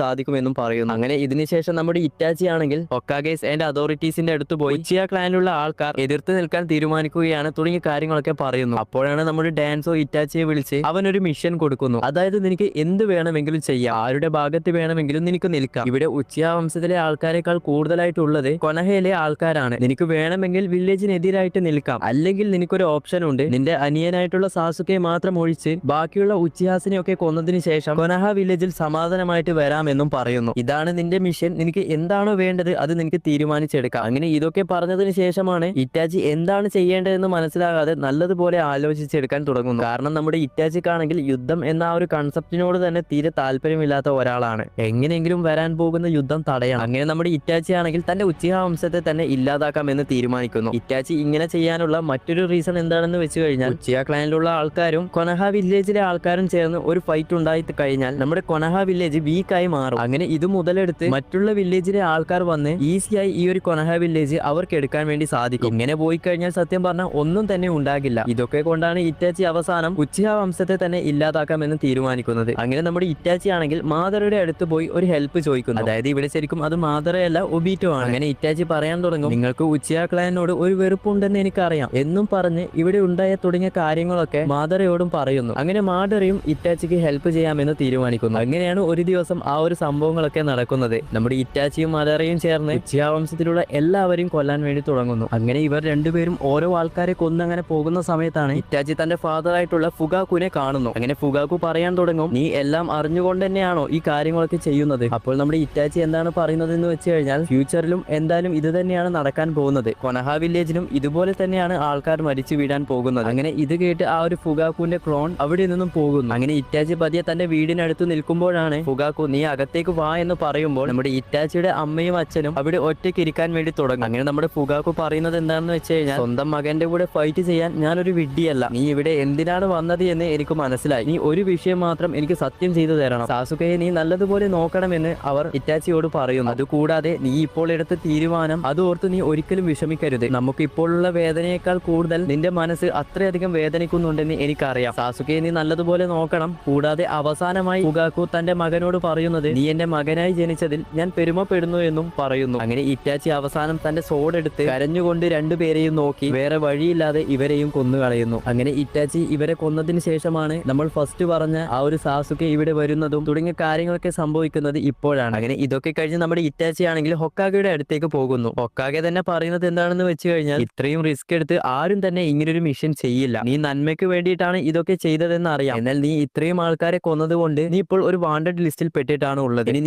സാധിക്കുമെന്നും പറയുന്നു. അങ്ങനെ ഇതിനുശേഷം നമ്മുടെ ഇറ്റാച്ചി ആണെങ്കിൽ ഹൊക്കാഗേസ് ആൻഡ് അതോറിറ്റീസിന്റെ അടുത്ത് പോയി ഉച്ചിയ ക്ലാനിലുള്ള ആൾക്കാർ എതിർത്ത് നിൽക്കാൻ തീരുമാനിക്കുകയാണ് തുടങ്ങിയ കാര്യങ്ങളൊക്കെ പറയുന്നു. അപ്പോഴാണ് നമ്മുടെ ഡാൻസോ ഇറ്റാച്ചിയെ വിളിച്ച് അവനൊരു മിഷൻ കൊടുക്കുന്നു. അതായത് നിനക്ക് എന്ത് വേണമെങ്കിലും ചെയ്യാം, ആരുടെ ഭാഗത്ത് വേണമെങ്കിലും നിനക്ക് നിൽക്കാം. ഇവിടെ ഉച്ചിയ വംശത്തിലെ ആൾക്കാരെക്കാൾ കൂടുതലായിട്ടുള്ളത് കൊനഹയിലെ ആൾക്കാരാണ്. നിനക്ക് വേണമെങ്കിൽ വില്ലേജിനെതിരായിട്ട് നിൽക്കാം, അല്ലെങ്കിൽ നിനക്കൊരു ഓപ്ഷൻ ഉണ്ട്. നിന്റെ അനിയനായിട്ടുള്ള സാസുക്കെ മാത്രം ഒഴിച്ച് ബാക്കിയുള്ള ഉച്ചിഹാസിനെ ഒക്കെ കൊന്നതിന് ശേഷം കൊനഹ വില്ലേജിൽ സമാധാനമായിട്ട് വരാമെന്നും പറയുന്നു. ഇതാണ് നിന്റെ മിഷൻ, നിനക്ക് എന്താണോ വേണ്ടത് അത് നിനക്ക് തീരുമാനിച്ചെടുക്കാം. അങ്ങനെ ഇതൊക്കെ പറഞ്ഞതിന് ശേഷമാണ് ഇറ്റാച്ചി എന്താണ് ചെയ്യേണ്ടതെന്ന് മനസ്സിലാകാതെ നല്ലതുപോലെ ആലോചിച്ചെടുക്കാൻ തുടങ്ങുന്നു. കാരണം നമ്മുടെ ഇറ്റാച്ചിക്കാണെങ്കിൽ യുദ്ധം എന്ന ആ ഒരു കൺസെപ്റ്റിനോട് തന്നെ തീരെ താല്പര്യമില്ലാത്ത ഒരാളാണ്. എങ്ങനെയെങ്കിലും വരാൻ പോകുന്ന യുദ്ധം തടയണം. അങ്ങനെ നമ്മുടെ ഇറ്റാച്ചി ആണെങ്കിൽ തന്റെ ഉച്ചിഹ വംശത്തെ തന്നെ ഇല്ലാതാക്കാമെന്ന് തീരുമാനിക്കുന്നു. ഇറ്റാച്ചി ഇങ്ങനെ ചെയ്യാനുള്ള മറ്റൊരു റീസൺ എന്താണെന്ന് വെച്ച് കഴിഞ്ഞാൽ ഉച്ചിഹ ക്ലാനിലുള്ള ആൾക്കാരും കൊനഹ വില്ലേജിലെ ആൾക്കാരും ചേർന്ന് ഒരു ഫൈറ്റ് ഉണ്ടായി കഴിഞ്ഞാൽ നമ്മുടെ കൊനഹ വില്ലേജ് വീക്കായി മാറും. അങ്ങനെ ഇത് മുതലെടുത്ത് മറ്റുള്ള വില്ലേജിലെ ആൾക്കാർ വന്ന് ഈസിയായി ഈ ഒരു കൊനഹ വില്ലേജ് അവർക്ക് എടുക്കാൻ വേണ്ടി സാധിക്കും. ഇങ്ങനെ പോയി കഴിഞ്ഞാൽ സത്യം പറഞ്ഞാൽ ഒന്നും തന്നെ ഉണ്ടാകില്ല. ഇതൊക്കെ കൊണ്ടാണ് ഇറ്റാച്ചി അവസാനം ഉച്ചിഹ വംശത്തെ തന്നെ ഇല്ലാതാക്കാമെന്ന് തീരുമാനിക്കുന്നത്. അങ്ങനെ നമ്മുടെ ഇറ്റാച്ചി ആണെങ്കിൽ മാതറയുടെ അടുത്ത് പോയി ഒരു ഹെൽപ്പ് ചോദിക്കുന്നു. അതായത് ഇവിടെ ശരിക്കും അത് മാതറയല്ല ഒബീറ്റോ ആണ്. അങ്ങനെ ഇറ്റാച്ചി പറയാൻ തുടങ്ങും, നിങ്ങൾക്ക് ഉച്ചിഹ ക്ലാനോട് ഒരു വെറുപ്പുണ്ടെന്ന് എനിക്കറിയാം എന്നും പറഞ്ഞ് ഇവിടെ ഉണ്ടായ തുടങ്ങിയ കാര്യങ്ങളൊക്കെ മാതറയോടും പറയുന്നു. അങ്ങനെ മാതറയും ഇറ്റാച്ചിക്ക് ഹെൽപ്പ് ചെയ്യാമെന്ന് തീരുമാനിക്കുന്നു. അങ്ങനെയാണ് ഒരു ദിവസം ആ ഒരു സംഭവങ്ങളൊക്കെ നടക്കുന്നത്. നമ്മുടെ ഇറ്റാച്ചിയും മാതറയും ചേർന്ന് ഉച്ചിഹ വംശത്തിലുള്ള എല്ലാവരെയും കൊല്ലാൻ വേണ്ടി തുടങ്ങുന്നു. അങ്ങനെ ഇവർ രണ്ടുപേരും ഓരോ ആൾക്കാരെ കൊന്നങ്ങനെ പോകുന്ന സമയത്താണ് ഇറ്റാച്ചി തന്റെ ഫാദർ ആയിട്ടുള്ള ഫുഗാക്കുനെ കാണുന്നു. അങ്ങനെ ഫുഗാക്കു പറയാൻ തുടങ്ങും, നീ എല്ലാം അറിഞ്ഞുകൊണ്ട് തന്നെയാണോ ഈ കാര്യങ്ങളൊക്കെ ചെയ്യുന്നത്? അപ്പോൾ നമ്മുടെ ഇറ്റാച്ചി എന്താണ് പറയുന്നത് എന്ന് വെച്ച് കഴിഞ്ഞാൽ ഫ്യൂച്ചറിലും എന്തായാലും ഇത് തന്നെയാണ് നടക്കാൻ പോകുന്നത്. കൊനഹ വില്ലേജിലും ഇതുപോലെ തന്നെയാണ് ആൾക്കാർ മരിച്ചു വീഴാൻ പോകുന്നത്. അങ്ങനെ ഇത് കേട്ട് ആ ഒരു ഫുഗാക്കുന്റെ ക്ലോൺ അവിടെ നിന്നും പോകുന്നു. അങ്ങനെ ഇറ്റാച്ചി പതിയെ തന്റെ വീടിനടുത്ത് നിൽക്കുമ്പോഴാണ് ഫുഗാക്കു നീ അകത്തേക്ക് വാ എന്ന് പറയുമ്പോൾ നമ്മുടെ ഇറ്റാച്ചിയുടെ അമ്മയും അച്ഛനും അവിടെ ഒറ്റയ്ക്ക് ഇരിക്കാൻ വേണ്ടി തുടങ്ങും. അങ്ങനെ നമ്മുടെ ഫുഗാക്കു പറയുന്നത് എന്താണെന്ന് വെച്ച് കഴിഞ്ഞാൽ, സ്വന്തം മകന്റെ കൂടെ ഫൈറ്റ് ചെയ്യാൻ ഞാനൊരു വിഡ്ഢിയല്ല, നീ ഇവിടെ എന്തിനാണ് വന്നത് എന്ന് എനിക്ക് മനസ്സിലായി. നീ ഒരു വിഷയം മാത്രം എനിക്ക് സത്യം ചെയ്തു തരണം, സാസുകയെ നീ നല്ലതുപോലെ നോക്കണമെന്ന് അവർ ഇറ്റാച്ചിയോട് പറയുന്നു. അതുകൂടാതെ നീ ഇപ്പോൾ എടുത്ത തീരുമാനം അത് ഓർത്ത് നീ ഒരിക്കലും വിഷമിക്കരുത്. നമുക്ക് ഇപ്പോഴുള്ള വേദനയേക്കാൾ കൂടുതൽ നിന്റെ മനസ്സ് അത്രയധികം വേദനിക്കുന്നുണ്ടെന്ന് എനിക്കറിയാം. സാസുകയെ നീ നല്ലതുപോലെ നോക്കണം. കൂടാതെ അവസാനമായി ഫുഗാക്കു തന്റെ മകനോട് പറയുന്നത്, നീ എന്റെ മകനായി ജനിച്ചതിൽ ഞാൻ പെരുമപ്പെടുന്നു എന്നും പറയുന്നു. അങ്ങനെ ഇറ്റാച്ചി അവസാനം തന്റെ സോഡ് എടുത്ത് കരഞ്ഞുകൊണ്ട് രണ്ടുപേരെയും നോക്കി വേറെ വഴിയില്ലാതെ ഇവരെയും കൊന്നുകളയുന്നു. അങ്ങനെ ഇറ്റാച്ചി ഇവരെ കൊന്നതിന് ശേഷമാണ് നമ്മൾ ഫസ്റ്റ് പറഞ്ഞ ആ ഒരു സാസുകെ ഇവിടെ വരുന്നതും തുടങ്ങിയ കാര്യങ്ങളൊക്കെ സംഭവിക്കുന്നത് ഇപ്പോഴാണ്. അങ്ങനെ ഇതൊക്കെ കഴിഞ്ഞ് നമ്മുടെ ഇറ്റാച്ചി ആണെങ്കിൽ ഹൊക്കാഗയുടെ അടുത്തേക്ക് പോകുന്നു. ഹൊക്കാഗെ തന്നെ പറയുന്നത് എന്താണെന്ന് വെച്ച് കഴിഞ്ഞാൽ, ഇത്രയും റിസ്ക് എടുത്ത് ആരും തന്നെ ഇങ്ങനൊരു മിഷൻ ചെയ്യില്ല. നീ നന്മയ്ക്ക് വേണ്ടിയിട്ടാണ് ഇതൊക്കെ ചെയ്തതെന്ന് അറിയാം. എന്നാൽ നീ ഇത്രയും ആൾക്കാരെ കൊന്നതുകൊണ്ട് നീ ഇപ്പോൾ ഒരു വാണ്ടഡ് ലിസ്റ്റിൽ പെട്ടിട്ടാണ് ഉള്ളത്. ഇനി